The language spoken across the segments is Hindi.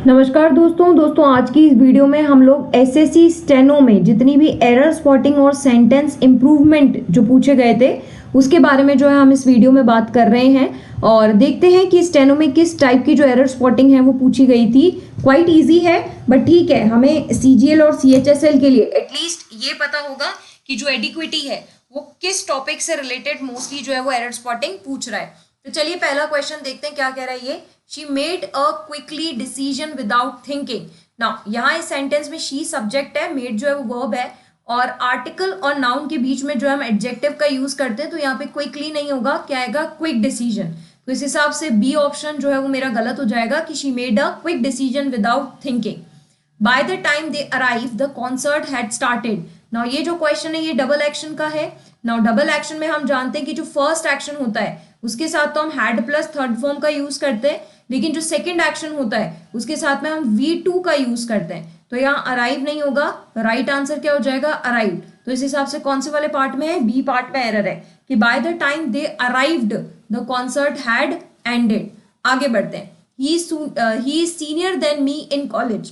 नमस्कार दोस्तों आज की इस वीडियो में हम लोग एसएससी स्टेनो में जितनी भी एरर स्पॉटिंग और सेंटेंस इम्प्रूवमेंट जो पूछे गए थे उसके बारे में जो है हम इस वीडियो में बात कर रहे हैं और देखते हैं कि स्टेनो में किस टाइप की जो एरर स्पॉटिंग है वो पूछी गई थी। क्वाइट इजी है बट ठीक है, हमें सीजीएल और सीएचएसएल के लिए एटलीस्ट ये पता होगा कि जो एडिक्विटी है वो किस टॉपिक से रिलेटेड मोस्टली जो है वो एरर स्पॉटिंग पूछ रहा है। तो चलिए पहला क्वेश्चन देखते हैं क्या कह रहा है ये। She made a quickly decision without thinking. Now यहाँ इस सेंटेंस में she सब्जेक्ट है, made जो है वो वर्ब है और आर्टिकल और नाउन के बीच में जो हम एडजेक्टिव का यूज करते हैं तो यहाँ पे क्विकली नहीं होगा, क्या आएगा क्विक डिसीजन। तो इस हिसाब से बी ऑप्शन जो है वो मेरा गलत हो जाएगा कि she made a quick decision without thinking. By the time they arrived, the concert had started. Now ये जो क्वेश्चन है ये डबल एक्शन का है। नाउ डबल एक्शन में हम जानते हैं कि जो फर्स्ट एक्शन होता है उसके साथ तो हम हैड प्लस थर्ड फॉर्म का यूज करते हैं, लेकिन जो सेकंड एक्शन होता है उसके साथ में हम V2 का यूज करते हैं। तो यहाँ अराइव नहीं होगा, राइट आंसर क्या हो जाएगा अराइव्ड। तो इस हिसाब से कौन से वाले पार्ट में है, बी पार्ट में एरर है कि bye the time they arrived the concert had ended. आगे बढ़ते हैं। ही is senior then me in college.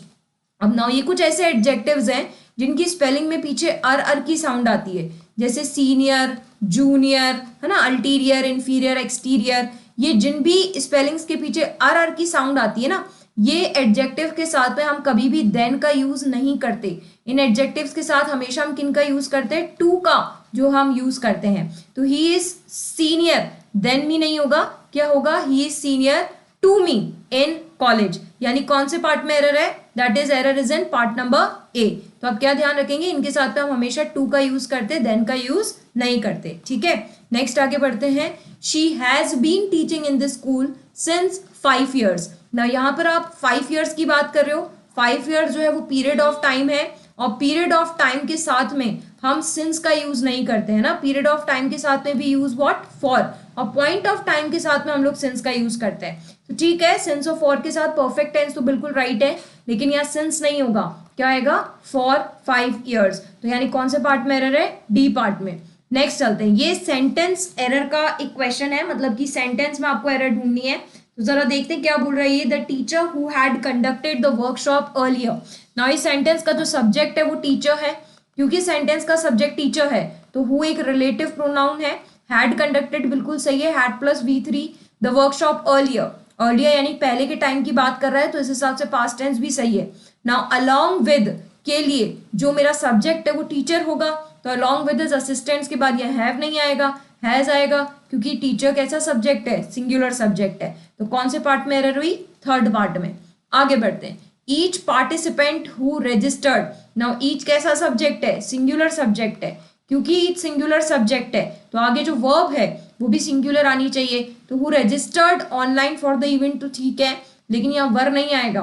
अब नाउ ये कुछ ऐसे एडजेक्टिव्स हैं जिनकी स्पेलिंग में पीछे अर की साउंड आती है, जैसे सीनियर, जूनियर, है ना, अल्टीरियर, इंफीरियर, एक्सटीरियर। ये जिन भी स्पेलिंग्स के पीछे अर की साउंड आती है ना, ये एडजेक्टिव के साथ में हम कभी भी देन का यूज नहीं करते। इन एडजेक्टिव्स के साथ हमेशा हम किन का यूज करते हैं, टू का जो हम यूज करते हैं। तो he is senior then me नहीं होगा, क्या होगा, he is senior to me in college. यानी कौन से पार्ट में एरर है, that is error is in part number A. तो आप क्या ध्यान रखेंगे, इनके साथ में हम हमेशा टू का यूज करते, देन का यूज नहीं करते। ठीक है, नेक्स्ट आगे बढ़ते हैं। She has been teaching in this school since 5 years। ना यहाँ पर आप 5 years की बात कर रहे हो। 5 years जो है वो पीरियड ऑफ टाइम है और पीरियड ऑफ टाइम के साथ में हम सिंस का यूज नहीं करते हैं ना। पीरियड ऑफ टाइम के साथ में भी यूज व्हाट, फॉर, और पॉइंट ऑफ टाइम के साथ में हम लोग सिंस का यूज करते हैं। तो ठीक है, सिंस और फॉर के साथ परफेक्ट टेंस तो बिल्कुल राइट है, लेकिन यहाँ सिंस नहीं होगा, क्या आएगा, फॉर 5 years। तो यानी कौन से पार्ट में एरर है, डी पार्ट में। नेक्स्ट चलते हैं। ये सेंटेंस एरर का एक क्वेश्चन है, मतलब कि सेंटेंस में आपको एरर ढूंढनी है। तो जरा देखते हैं क्या बोल रही है। The teacher who had conducted the workshop earlier. Now इस सेंटेंस का जो सब्जेक्ट है वो टीचर है। क्योंकि सेंटेंस का सब्जेक्ट टीचर है तो हु एक रिलेटिव प्रोनाउन है। हैड कंडक्टेड बिल्कुल सही है, had plus V3। The workshop earlier, earlier यानी पहले के टाइम की बात कर रहा है तो इस हिसाब से पास्ट टेंस भी सही है। नाउ अलोंग विद के लिए जो मेरा सब्जेक्ट है वो टीचर होगा, तो अलोंग विद इज असिस्टेंट्स के बाद यह हैव नहीं आएगा, हैज आएगा, क्योंकि टीचर कैसा सब्जेक्ट है, सिंगुलर सब्जेक्ट है। तो कौन से पार्ट में एरर हुई, थर्ड पार्ट में। आगे बढ़ते हैं। Each participant who registered. Now each कैसा सब्जेक्ट है, सिंगुलर सब्जेक्ट है। क्योंकि ईच सिंगुलर सब्जेक्ट है तो आगे जो वर्ब है वो भी सिंगुलर आनी चाहिए। तो who registered online for the event, तो ठीक है, लेकिन यहाँ वर नहीं आएगा,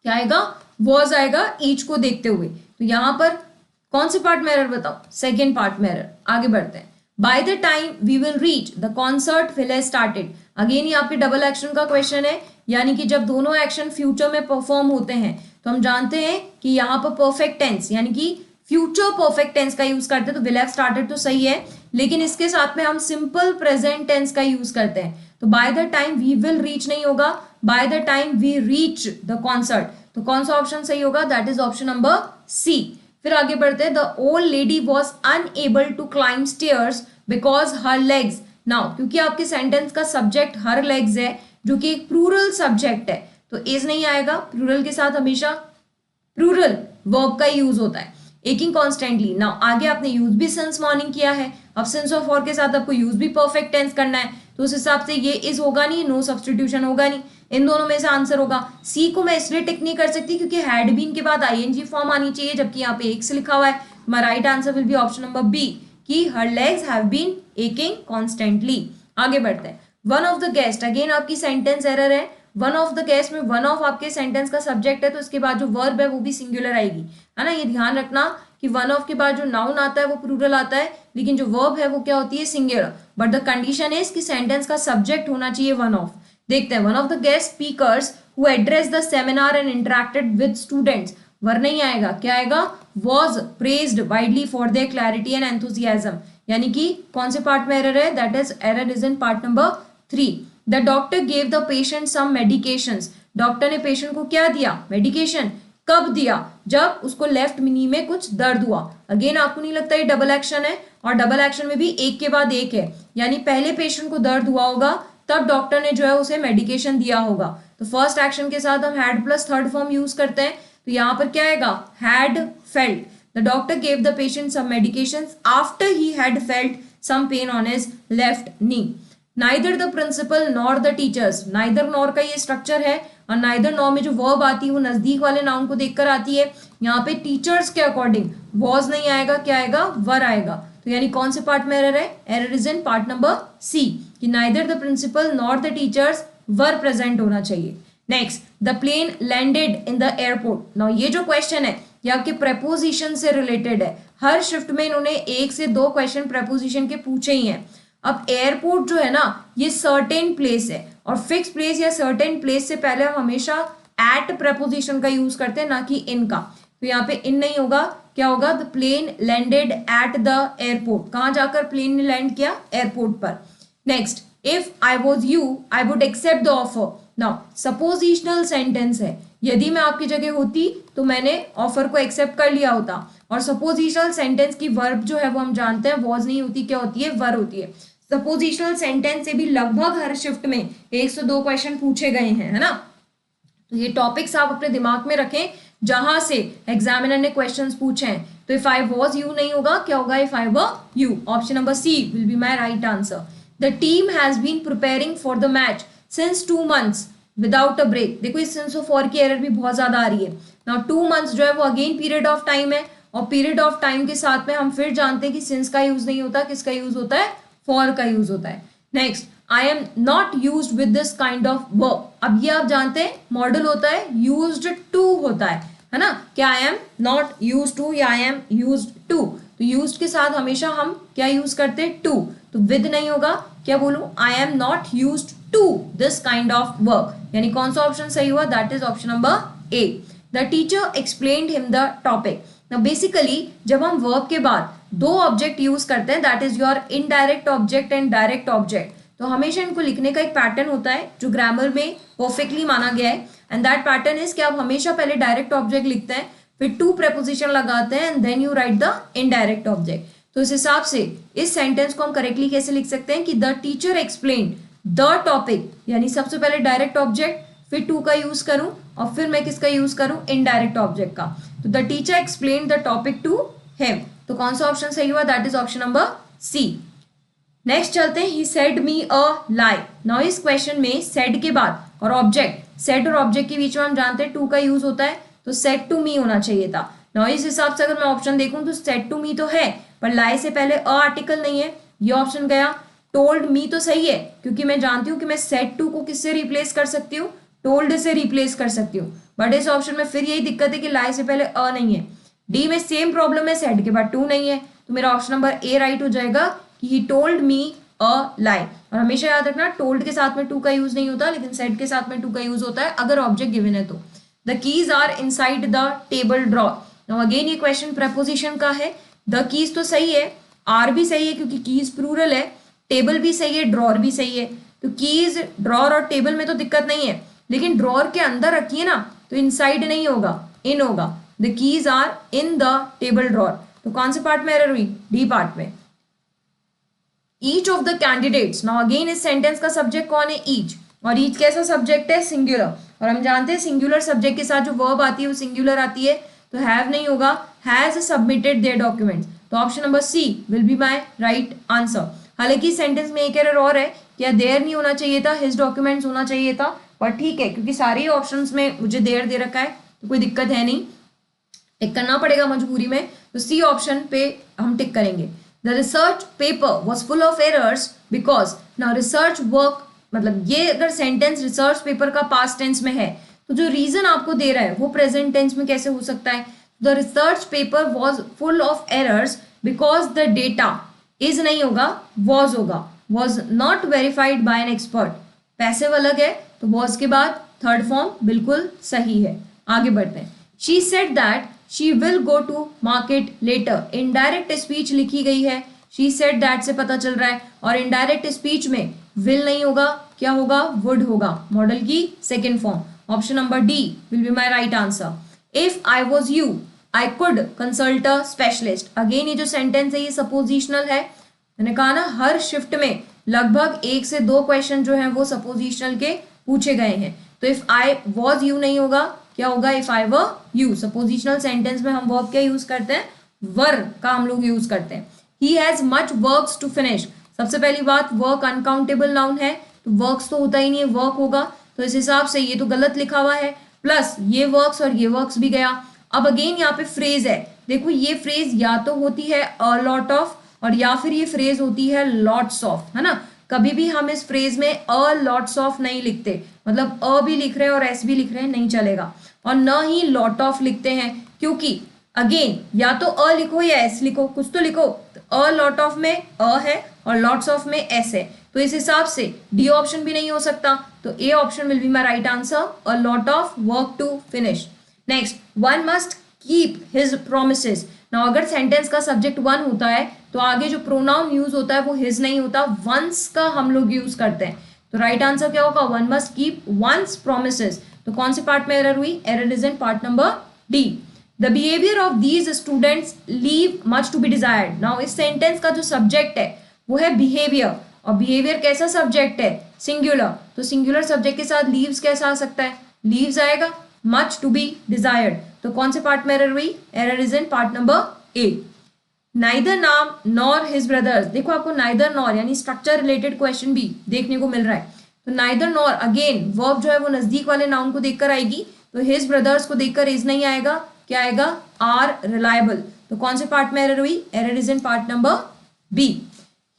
क्या आएगा, वॉज आएगा ईच को देखते हुए। तो यहाँ पर कौन से पार्ट में एरर बताओ, सेकेंड पार्ट में एरर। आगे बढ़ते हैं। By the time we will reach the concert will have started. Again ये आपके डबल एक्शन का क्वेश्चन है, यानी कि जब दोनों एक्शन फ्यूचर में परफॉर्म होते हैं तो हम जानते हैं कि यहाँ पर परफेक्ट टेंस यानी कि फ्यूचर परफेक्ट टेंस का यूज करते हैं। तो विल हैव स्टार्टेड तो सही है, लेकिन इसके साथ में हम सिंपल प्रेजेंट टेंस का यूज करते हैं। तो by the time we will reach नहीं होगा, by the time we reach the concert. तो कौन सा ऑप्शन सही होगा, that is option number C. फिर आगे बढ़ते हैं। The old lady was unable to climb stairs because her legs. Now क्योंकि आपके सेंटेंस का सब्जेक्ट हर लेग्स है जो कि एक प्लूरल सब्जेक्ट है तो इज नहीं आएगा। प्लूरल के साथ हमेशा प्लूरल वर्ब का यूज होता है, एकिंग कॉन्स्टेंटली। नाउ आगे आपने यूज भी सिंस मॉर्निंग किया है, अब सिंस और फॉर के साथ आपको यूज भी परफेक्ट टेंस करना है, तो उस हिसाब से ये इज होगा नहीं, नो सब्सटीट्यूशन होगा नहीं, इन दोनों में से आंसर होगा। सी को मैं इसलिए टिक नहीं कर सकती क्योंकि हैड बीन के बाद आईएनजी फॉर्म आनी चाहिए, जबकि यहाँ पे एक से लिखा हुआ है। My right answer will be option number B कि her legs have been aching constantly. आगे बढ़ते हैं। One of the guest, again आपकी सेंटेंस एरर है। वन ऑफ द गेस्ट में वन ऑफ आपके सेंटेंस का सब्जेक्ट है तो इसके बाद जो वर्ब है वो भी सिंगुलर आएगी, है ना। ये ध्यान रखना कि वन ऑफ के बाद जो नाउन आता है वो प्लूरल आता है, लेकिन जो वर्ब है वो क्या होती है, singular. But the condition is कि सेंटेंस का सब्जेक्ट होना चाहिए वन ऑफ। देखते हैं। One of the guest speakers who address the seminar and interacted with students, were नहीं आएगा, क्या आएगा, was praised widely for their clarity and enthusiasm. यानी कि कौन से पार्ट में एरर है, that is error is in part number 3। The doctor gave the patient some medications. Doctor ने पेशेंट को क्या दिया, मेडिकेशन। कब दिया, जब उसको लेफ्ट नी में कुछ दर्द हुआ। अगेन आपको नहीं लगता ये डबल एक्शन है, और डबल एक्शन में भी एक के बाद एक है, यानी पहले पेशेंट को दर्द हुआ होगा तब डॉक्टर ने जो है उसे मेडिकेशन दिया होगा। तो फर्स्ट एक्शन के साथ हम had plus third form use करते हैं, तो यहाँ पर क्या आएगा, had felt. The doctor gave the patient some medications after he had felt some pain on his left knee. Neither the principal nor the teachers, neither nor का ये स्ट्रक्चर है, और नाइदर नॉर में जो वर्ब आती है वो नजदीक वाले नाउन को देखकर आती है। यहाँ पे टीचर्स के अकॉर्डिंग वॉज नहीं आएगा, क्या आएगा, वर आएगा। तो यानी कौन से पार्ट में एरर है, error is in part number C, कि neither the principal nor the teachers were present होना चाहिए। Next, the plane landed in the airport. Now ये जो क्वेश्चन है ये आपके प्रेपोजिशन से रिलेटेड है। हर शिफ्ट में इन्होंने 1 से 2 क्वेश्चन प्रेपोजिशन के पूछे ही हैं। अब एयरपोर्ट जो है ना ये सर्टेन प्लेस है, और फिक्स प्लेस या सर्टेन प्लेस से पहले हम हमेशा एट प्रेपोजिशन का यूज करते हैं, ना कि इन का। तो यहाँ पे इन नहीं होगा, क्या होगा, the plane landed at the airport. कहाँ जाकर प्लेन ने लैंड किया, एयरपोर्ट पर। Next, if I was you I would accept the offer. Now suppositional sentence है, यदि मैं आपकी जगह होती तो मैंने ऑफर को एक्सेप्ट कर लिया होता। और सपोजिशनल सेंटेंस की वर्ब जो है वो हम जानते हैं वॉज नहीं होती, क्या होती है, वर होती है। सपोजिशनल सेंटेंस से भी लगभग हर शिफ्ट में 1 से 2 क्वेश्चन पूछे गए हैं, है ना। तो ये टॉपिक्स आप अपने दिमाग में रखें जहां से एग्जामिनर ने क्वेश्चंस पूछे हैं। तो इफ आई वॉज यू नहीं होगा, क्या होगा, if I were you. Option number C will be my right answer. The team has been preparing for the match since 2 months without a break. देखो इस सिंस ऑफ फॉर की एरर भी बहुत ज्यादा आ रही है। नाउ 2 months जो है वो अगेन पीरियड ऑफ टाइम है, और पीरियड ऑफ टाइम के साथ में हम फिर जानते हैं कि सिंस का यूज नहीं होता, किसका यूज होता है, फॉर का यूज होता है। Next, I am not used with this kind of verb. अब ये आप जानते हैं मॉडल होता है, यूज्ड टू होता है ना, क्या I am not used to या आई एम यूज्ड टू। तो यूज्ड के साथ हमेशा हम क्या यूज करते हैं, टू। तो विद नहीं होगा, क्या बोलूं, I am not used to this kind of work. यानी कौन सा ऑप्शन सही हुआ, that is option number A. The teacher explained him the topic. Now basically जब हम वर्ब के बाद 2 ऑब्जेक्ट यूज करते हैं, that is your indirect object and direct object, तो हमेशा इनको लिखने का एक पैटर्न होता है जो ग्रामर में परफेक्टली माना गया है। एंड दैट पैटर्न इज कि आप हमेशा पहले डायरेक्ट ऑब्जेक्ट लिखते हैं, फिर टू प्रेपोजिशन लगाते हैं, and then you write the indirect object. तो इस हिसाब से इस सेंटेंस को हम करेक्टली कैसे लिख सकते हैं कि the teacher explain the topic, यानी सबसे पहले डायरेक्ट ऑब्जेक्ट, फिर टू का यूज करूं, और फिर मैं किसका यूज करूं, इनडायरेक्ट ऑब्जेक्ट का। तो the teacher explain the topic to him. तो कौन सा ऑप्शन सही हुआ, that is option number C. Next चलते हैं, he said me a lie. Now इस क्वेश्चन में सेड के बाद और ऑब्जेक्ट, सेड और ऑब्जेक्ट के बीच में हम जानते हैं टू का यूज होता है, तो सेड टू मी होना चाहिए था। नाउ इस हिसाब से अगर मैं ऑप्शन देखूं तो सेड टू मी तो है, पर लाई से पहले अ आर्टिकल नहीं है, ये ऑप्शन गया। टोल्ड मी तो सही है, क्योंकि मैं जानती हूँ कि मैं सेड टू को किससे रिप्लेस कर सकती हूँ, टोल्ड से रिप्लेस कर सकती हूँ। बट इस ऑप्शन में फिर यही दिक्कत है कि लाई से पहले अ नहीं है। डी में सेम प्रॉब्लम है, सेड के बाद टू नहीं है, तो मेरा ऑप्शन नंबर ए राइट हो जाएगा कि ही टोल्ड मी अ लाई। और हमेशा याद रखना टोल्ड के साथ में टू का यूज नहीं होता, लेकिन सेड के साथ में टू का यूज होता है अगर ऑब्जेक्ट गिवन है तो। The keys are inside the table drawer. Now again ये क्वेश्चन प्रेपोजिशन का है। द कीज तो सही है, आर भी सही है क्योंकि कीज प्लूरल है, टेबल भी सही है, ड्रॉर भी सही है। तो कीज, ड्रॉर और टेबल में तो दिक्कत नहीं है, लेकिन ड्रॉर के अंदर रखिए ना तो इनसाइड नहीं होगा, इन होगा। The keys are in the table drawer. तो कौन से पार्ट में एरर हुई, डी पार्ट में। Each of the candidates. Now again इस सेंटेंस का सब्जेक्ट कौन है, ईच, और ईच कैसा सब्जेक्ट है, सिंगुलर। और हम जानते हैं सिंगुलर सब्जेक्ट के साथ जो वर्ब आती है वो सिंगुलर आती है, तो हैव नहीं होगा, हैज सबमिटेड देयर डॉक्यूमेंट्स। तो option number C will be my right answer. हालांकि सेंटेंस में एक एरर और है, क्या देयर नहीं होना चाहिए था, हिज डॉक्यूमेंट्स होना चाहिए था, पर ठीक है क्योंकि सारे ही ऑप्शंस में मुझे देयर दे रखा है तो कोई दिक्कत है नहीं, टिक करना पड़ेगा मजबूरी में, तो सी ऑप्शन पे हम टिक करेंगे। The research paper was full of errors because. Now research work, मतलब ये अगर सेंटेंस रिसर्च पेपर का पास्ट टेंस में है तो जो रीजन आपको दे रहा है वो प्रेजेंट टेंस में कैसे हो सकता है। The research paper was full of errors because the data, is नहीं होगा, वॉज होगा, was not verified bye an expert. Passive अलग है, तो वॉज के बाद थर्ड फॉर्म बिल्कुल सही है। आगे बढ़ते हैं। She said that she will go to market later. Indirect speech लिखी गई है, शी सेड दैट से पता चल रहा है, और इनडायरेक्ट स्पीच में विल नहीं होगा, क्या होगा, वुड होगा, मॉडल की second form. Option number D will be my right answer. If I was you I could consult a specialist. Again ये जो सेंटेंस है ये सपोजिशनल है। मैंने कहा ना हर शिफ्ट में लगभग 1 से 2 क्वेश्चन जो है वो सपोजिशनल के पूछे गए हैं। तो इफ आई वॉज यू नहीं होगा, क्या होगा, if I were you. Suppositional sentence में हम वर्ब क्या यूज करते हैं, वर का हम लोग यूज करते हैं। He has much works to finish. सबसे पहली बात, वर्क अनकाउंटेबल नाउन है तो वर्क्स तो होता ही नहीं है, वर्क होगा, तो इस हिसाब से ये तो गलत लिखा हुआ है, प्लस ये वर्क्स और ये वर्क्स भी गया। अब अगेन यहाँ पे फ्रेज है, देखो ये फ्रेज या तो होती है अ लॉट ऑफ और या फिर ये फ्रेज होती है लॉट्स ऑफ, है ना। कभी भी हम इस फ्रेज में अ लॉट्स ऑफ नहीं लिखते, मतलब अ भी लिख रहे हैं और एस भी लिख रहे हैं, नहीं चलेगा। और न ही लॉट ऑफ लिखते हैं, क्योंकि अगेन या तो अ लिखो या एस लिखो, कुछ तो लिखो। तो अ लॉट ऑफ में अ है और लॉट्स ऑफ में एस है, तो इस हिसाब से डी ऑप्शन भी नहीं हो सकता, तो A option will be my right answer, a lot of work to finish. Next, one must keep his promises. ना अगर सेंटेंस का सब्जेक्ट वन होता है तो आगे जो प्रोनाउन यूज होता है वो हिज नहीं होता, वंस का हम लोग यूज करते हैं। तो राइट आंसर क्या होगा, one must keep one's promises. तो कौन से पार्ट में एरर हुई, error is in part number D. The behaviour of these students leave much to be desired. Now इस सेंटेंस का जो सब्जेक्ट है वो है बिहेवियर, और बिहेवियर कैसा सब्जेक्ट है, सिंगुलर, तो सिंगुलर सब्जेक्ट के साथ लीव्स कैसा आ सकता है, लीव्स आएगा, मच टू बी डिजायर्ड। तो कौन से पार्ट में एरर हुई, error is in part number A. Neither नाम नॉर हिज ब्रदर्स। देखो आपको नाइदर नॉर यानी स्ट्रक्चर रिलेटेड क्वेश्चन भी देखने को मिल रहा है। तो नाइदर नॉर अगेन वर्ब जो है वो नजदीक वाले नाउन को देखकर आएगी, तो हिज ब्रदर्स को देखकर इज नहीं आएगा, क्या आएगा, आर रिलायबल। तो कौन से पार्ट में एरर हुई, error is in part number B.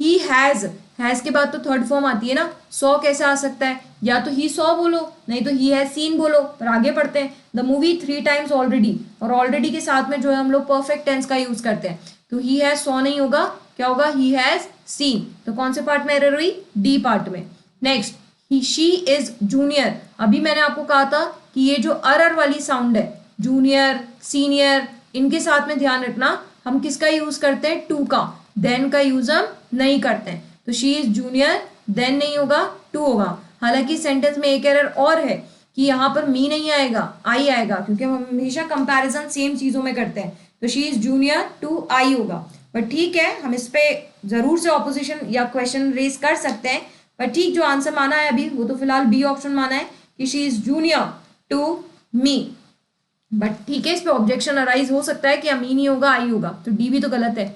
He has के बाद तो थर्ड फॉर्म आती है ना, सॉ कैसे आ सकता है, या तो ही सॉ बोलो नहीं तो ही हैज सीन बोलो, पर आगे पढ़ते हैं। द मूवी 3 टाइम्स ऑलरेडी, और ऑलरेडी के साथ में जो है हम लोग परफेक्ट टेंस का यूज करते हैं, तो ही हैज सॉ नहीं होगा, क्या होगा, ही हैज सीन। तो कौन से पार्ट में एरर हुई, डी पार्ट में। Next, he she is junior. अभी मैंने आपको कहा था कि ये जो अर वाली साउंड है, जूनियर सीनियर, इनके साथ में ध्यान रखना, हम किसका यूज करते हैं, टू का, देन का यूज हम नहीं करते हैं। तो शी इज जूनियर, देन नहीं होगा, टू होगा। हालांकि सेंटेंस में एक एरर और है कि यहाँ पर मी नहीं आएगा, आई आएगा, क्योंकि हम हमेशा कंपैरिजन सेम चीजों में करते हैं। तो शी इज जूनियर टू आई होगा, पर ठीक है, हम इस पे जरूर से ऑपोजिशन या क्वेश्चन रेज कर सकते हैं, पर ठीक जो आंसर माना है अभी वो तो फिलहाल बी ऑप्शन माना है कि she is junior to me. But ठीक है, इस पे ऑब्जेक्शन अराइज हो सकता है कि मी नहीं होगा, आई होगा, तो डी भी तो गलत है।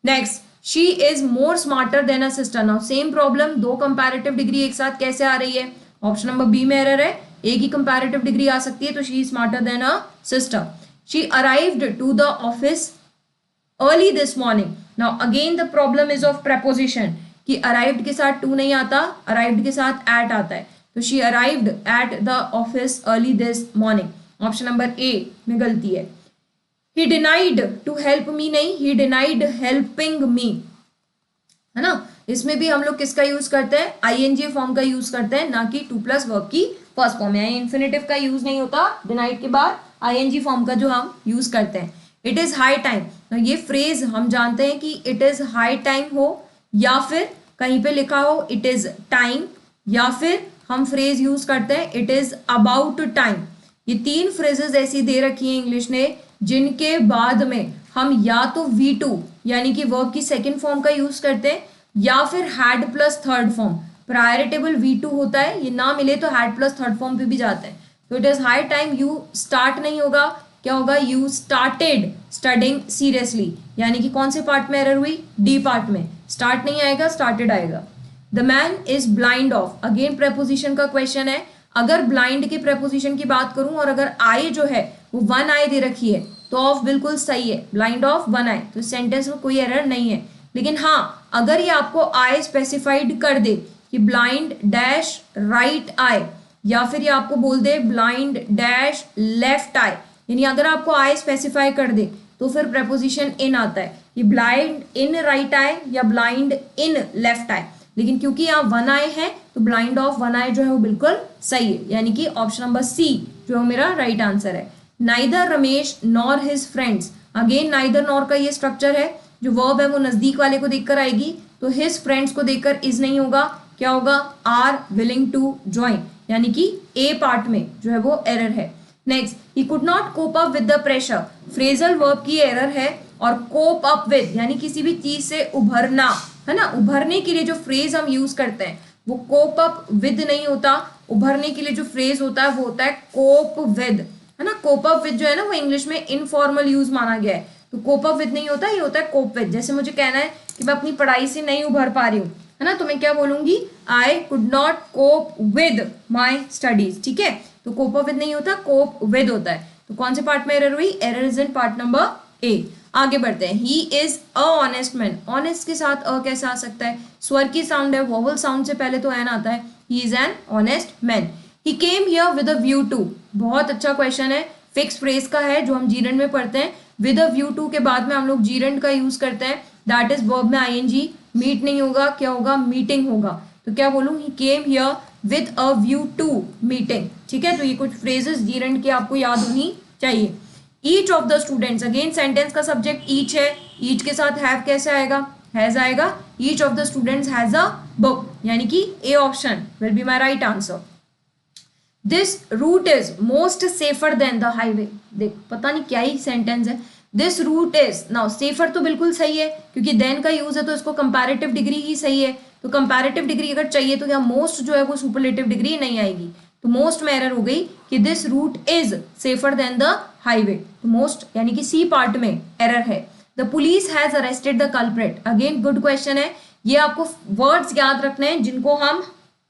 Next, she is more smarter than a sister. Now same problem, दो कंपैरेटिव डिग्री एक साथ कैसे आ रही है, ऑप्शन नंबर बी में एरर है, एक ही कंपैरेटिव डिग्री आ सकती है, तो she is smarter than a sister. She arrived to the office early this morning. Now again the problem is of preposition, कि अराइव्ड के साथ टू नहीं आता, अराइव्ड के साथ एट आता है, तो she arrived at the office early this morning, option number ए में गलती है। He denied to help me नहीं, he denied helping me, है ना। इसमें भी हम लोग किसका यूज करते हैं, आईएनजी फॉर्म का यूज करते हैं, ना कि टू प्लस वर्ब की फर्स्ट फॉर्म है। इन्फिनेटिव का यूज नहीं होता, डिनाइड के बाद आईएनजी फॉर्म का जो हम यूज करते हैं। इट इज हाई टाइम, ये फ्रेज हम जानते हैं कि इट इज हाई टाइम हो, या फिर कहीं पे लिखा हो इट इज टाइम, या फिर हम फ्रेज यूज करते हैं इट इज अबाउट टाइम। ये 3 फ्रेजेस ऐसी दे रखी है इंग्लिश ने जिनके बाद में हम या तो V2 यानी कि वर्ब की सेकंड फॉर्म का यूज करते हैं, या फिर हैड प्लस थर्ड फॉर्म। प्रायोरिटेबल V2 होता है, ये ना मिले तो हैड प्लस थर्ड फॉर्म पे भी जाते हैं। तो it is high time you start नहीं होगा, क्या होगा, यू स्टार्टेड स्टडिंग सीरियसली, यानी कि कौन से पार्ट में एरर हुई, डी पार्ट में, स्टार्ट नहीं आएगा, स्टार्टेड आएगा। The man is blind of, again preposition का क्वेश्चन है। अगर ब्लाइंड के प्रेपोजिशन की बात करूं और अगर आई जो है वो 1 आई दे रखी है तो ऑफ बिल्कुल सही है, ब्लाइंड ऑफ 1 आई, तो सेंटेंस में कोई एरर नहीं है। लेकिन हाँ, अगर ये आपको आई स्पेसिफाइड कर दे कि ब्लाइंड डैश राइट आई, या फिर ये आपको बोल दे ब्लाइंड डैश लेफ्ट आई, यानी अगर आपको आई स्पेसिफाई कर दे तो फिर प्रेपोजिशन इन आता है कि ब्लाइंड इन राइट आई या ब्लाइंड इन लेफ्ट आई। लेकिन क्योंकि यहाँ 1 आई है तो ब्लाइंड ऑफ 1 आई जो है वो बिल्कुल सही है, यानी कि ऑप्शन नंबर सी जो मेरा राइट आंसर है। Neither Ramesh nor his friends, again neither nor का ये स्ट्रक्चर है, जो वर्ब है वो नजदीक वाले को देखकर आएगी, तो हिज फ्रेंड्स को देखकर इज नहीं होगा, क्या होगा, आर विलिंग टू ज्वाइन, यानी कि ए पार्ट में जो है वो एरर है। Next, he could not cope up with the pressure, phrasal verb की एरर है। और कोप अप विद यानी किसी भी चीज से उभरना, है ना, उभरने के लिए जो फ्रेज हम यूज करते हैं वो कोप अप विद नहीं होता, उभरने के लिए जो फ्रेज होता है वो होता है कोप विद, है ना। कोप अप विद जो है ना वो इंग्लिश में इनफॉर्मल यूज माना गया है, तो कोप अप विद नहीं होता, ये होता है कोप विद। जैसे मुझे कहना है कि मैं अपनी पढ़ाई से नहीं उभर पा रही हूँ, है ना, तो मैं क्या बोलूंगी, I could not cope with my studies, ठीक है। तो कोप अप विद नहीं होता, कोप विद होता है। तो कौन से पार्ट में एरर हुई, error is in part number ए। आगे बढ़ते हैं, he is a honest man, honest के साथ अ कैसे आ सकता है, स्वर की साउंड है, वोवल साउंड से पहले तो एन आता है, he is an honest man. He came here with a view to, बहुत अच्छा क्वेश्चन है, फिक्स फ्रेज का है जो हम जीरेंड में पढ़ते हैं। विद अ व्यू टू के बाद में हम लोग जीरेंड का यूज करते हैं, दैट इज वर्ब में आईएनजी, मीट नहीं होगा, क्या होगा, मीटिंग होगा। तो क्या बोलूं, he came here with a view to meeting, ठीक है। तो ये कुछ फ्रेजेस जीरेंड की आपको याद होनी चाहिए। Each of the students, again sentence का सब्जेक्ट ईच है, ईच के साथ हैव कैसे आएगा, हैज आएगा। Each of the students has a book, यानी कि A option will be my right answer. This route is most safer than the highway, देख पता नहीं क्या ही सेंटेंस है। This route is, now safer तो बिल्कुल सही है क्योंकि देन का यूज है तो इसको कंपैरेटिव डिग्री ही सही है, तो कंपैरेटिव डिग्री अगर चाहिए तो क्या मोस्ट जो है वो सुपरलेटिव डिग्री नहीं आएगी, तो मोस्ट में एरर हो गई कि this route is safer than the highway, तो मोस्ट यानी कि सी पार्ट में एरर है। The police has arrested the culprit, again good question है, ये आपको वर्ड्स याद रखने हैं जिनको हम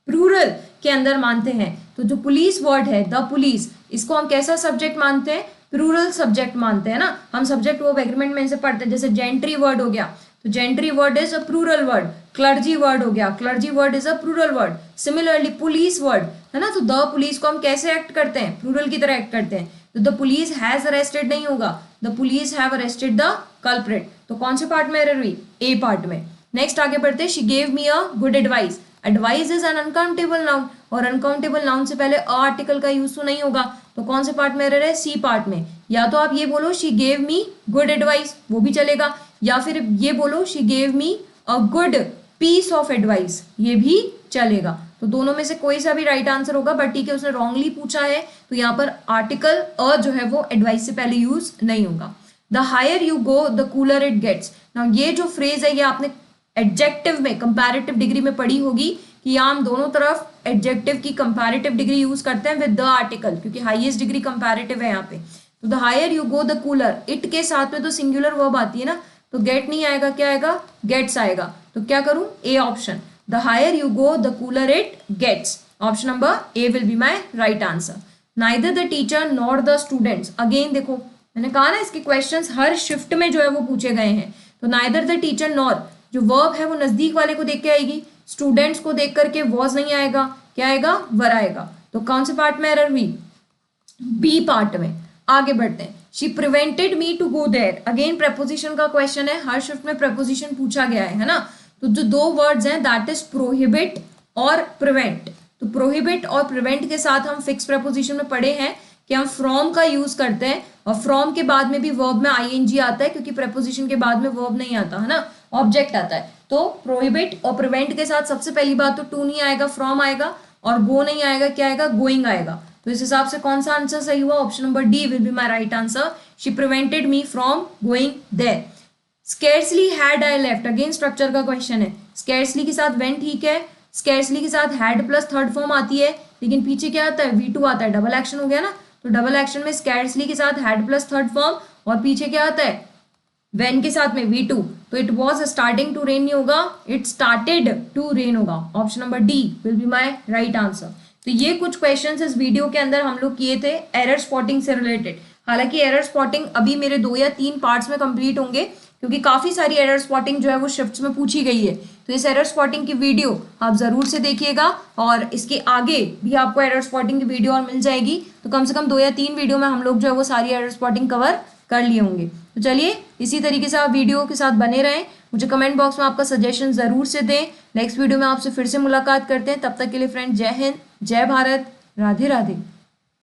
प्लूरल के अंदर मानते हैं। तो जो पुलिस वर्ड है, द पुलिस, इसको हम कैसा सब्जेक्ट मानते हैं, प्लूरल सब्जेक्ट मानते हैं ना। हम सब्जेक्ट वो एग्रीमेंट में से पढ़ते हैं, जैसे जेंट्री वर्ड हो गया तो gentry word is a plural word, clergy word हो गया, clergy word is a plural word. Similarly police word है ना, तो द पुलिस को हम कैसे एक्ट करते हैं, प्लूरल की तरह एक्ट करते हैं। तो द पुलिस हैज अरेस्टेड नहीं होगा, the police have arrested the culprit. तो कौन से पार्ट में एरर हुई, ए पार्ट में। नेक्स्ट आगे बढ़ते हैं, she gave me a good advice, advice is an uncountable noun, और अनकाउंटेबल नाउन से पहले अ आर्टिकल का यूज तो नहीं होगा, तो कौन से पार्ट में एरर है, सी पार्ट में। या तो आप ये बोलो she gave me good advice, वो भी चलेगा, या फिर ये बोलो she gave me a good piece of advice, ये भी चलेगा। तो दोनों में से कोई सा भी राइट आंसर होगा, बट ठीक है उसने रॉन्गली पूछा है तो यहाँ पर आर्टिकल अ जो है वो एडवाइस से पहले यूज नहीं होगा। The higher you go the cooler it gets, now ये जो फ्रेज है ये आपने एडजेक्टिव में कंपैरेटिव डिग्री में पढ़ी होगी कि यहाँ हम दोनों तरफ एडजेक्टिव की कंपैरेटिव डिग्री यूज करते हैं विद द आर्टिकल, क्योंकि हाईएस्ट डिग्री कंपैरेटिव है यहाँ पे। तो the higher you go the cooler, it के साथ में तो सिंगुलर वर्ब आती है ना, तो गेट नहीं आएगा, क्या आएगा, गेट्स आएगा। तो क्या करूं, A option, the higher you go the cooler it gets, option number A will be my right answer. Neither the teacher nor the students, again देखो मैंने कहा ना इसके क्वेश्चंस हर शिफ्ट में जो है वो पूछे गए हैं। तो नाइदर द टीचर नॉर, जो वर्ब है वो नजदीक वाले को देख के आएगी, स्टूडेंट्स को देख करके वॉज नहीं आएगा, क्या आएगा, वर आएगा। तो कौन से पार्ट में एरर हुई, बी पार्ट में। आगे बढ़ते हैं, she prevented me to go there, again preposition का क्वेश्चन है, हर शिफ्ट में प्रपोजिशन पूछा गया है ना। तो जो दो वर्ड्स हैं दैट इज प्रोहिबिट और प्रिवेंट, तो प्रोहिबिट और प्रिवेंट के साथ हम फिक्स प्रपोजिशन में पढ़े हैं कि हम फ्रॉम का यूज करते हैं, और फ्रॉम के बाद में भी वर्ब में आईएनजी आता है क्योंकि प्रपोजिशन के बाद में वर्ब नहीं आता है ना, ऑब्जेक्ट आता है। तो प्रोहिबिट और प्रिवेंट के साथ सबसे पहली बात तो टू नहीं आएगा, फ्रॉम आएगा, और गो नहीं आएगा, क्या आएगा, गोइंग आएगा। तो इस हिसाब से कौन सा आंसर सही हुआ, option number D will be my right answer, she prevented me from going there. Scarcely had I left, again structure का क्वेश्चन है, स्केर्सली के साथ वेन ठीक है, स्केर्सली के साथ हैड प्लस थर्ड फॉर्म आती है, लेकिन पीछे क्या आता है, V2 आता है, डबल एक्शन हो गया ना। तो डबल एक्शन में स्केर्सली के साथ हैड प्लस थर्ड फॉर्म, और पीछे क्या आता है, वेन के साथ में V2, तो it was starting to rain नहीं होगा, इट स्टार्टेड टू रेन होगा, option number D will be my right answer. तो ये कुछ क्वेश्चंस इस वीडियो के अंदर हम लोग किए थे एरर स्पॉटिंग से रिलेटेड। हालांकि एरर स्पॉटिंग अभी मेरे 2 या 3 पार्ट्स में कंप्लीट होंगे, क्योंकि काफी सारी एरर स्पॉटिंग जो है वो शिफ्ट्स में पूछी गई है। तो इस एरर स्पॉटिंग की वीडियो आप जरूर से देखिएगा, और इसके आगे भी आपको एरर स्पॉटिंग की वीडियो और मिल जाएगी। तो कम से कम 2 या 3 वीडियो में हम लोग जो है वो सारी एरर स्पॉटिंग कवर कर लिए होंगे। तो चलिए इसी तरीके से आप वीडियो के साथ बने रहें, मुझे कमेंट बॉक्स में आपका सजेशन जरूर से दें। नेक्स्ट वीडियो में आपसे फिर से मुलाकात करते हैं, तब तक के लिए फ्रेंड जय हिंद, जय भारत, राधे राधे।